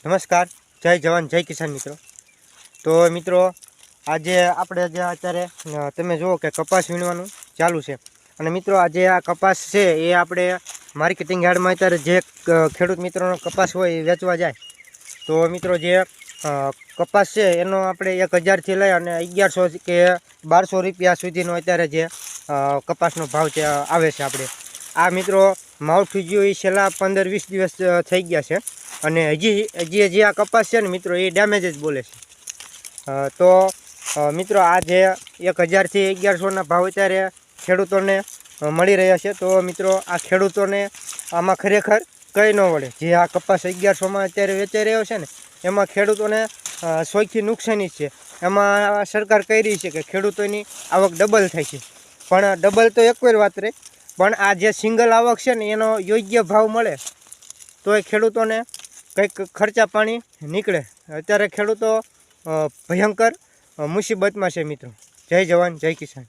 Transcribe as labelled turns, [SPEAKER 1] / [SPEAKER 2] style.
[SPEAKER 1] નમસ્કાર, જય જવાન જય કિસાન મિત્રો। તો મિત્રો આજે આપણે જે અત્યારે તમે જુઓ કે કપાસ વીણવાનું ચાલુ છે અને મિત્રો આજે આ કપાસ છે એ આપણે માર્કેટિંગ યાર્ડમાં અત્યારે જે ખેડૂત મિત્રોનો કપાસ હોય એ વેચવા જાય તો મિત્રો જે કપાસ છે એનો આપણે 1000થી લઈ અને 1100 કે 1200 રૂપિયા સુધીનો અત્યારે જે કપાસનો ભાવ છે આવે છે। આપણે આ મિત્રો માવઠું ગયું એ છેલ્લા 15-20 દિવસ થઈ ગયા છે અને હજી આ કપાસ છે ને મિત્રો એ ડેમેજ જ બોલે છે। તો મિત્રો આ જે 1000થી 1100ના ભાવ અત્યારે ખેડૂતોને મળી રહ્યા છે। તો મિત્રો આ ખેડૂતોને આમાં ખરેખર કંઈ ન વળે। જે આ કપાસ 1100માં અત્યારે વેચાઈ રહ્યો છે ને એમાં ખેડૂતોને સૌથી નુકસાની છે। એમાં સરકાર કહી રહી છે કે ખેડૂતોની આવક ડબલ થાય છે, પણ ડબલ તો એક વાર વાત રહે, પણ આ જે સિંગલ આવક છે ને એનો યોગ્ય ભાવ મળે તો એ ખેડૂતોને કંઈક ખર્ચા પાણી નીકળે। અત્યારે ખેડૂતો ભયંકર મુસીબતમાં છે મિત્રો। જય જવાન જય કિસાન।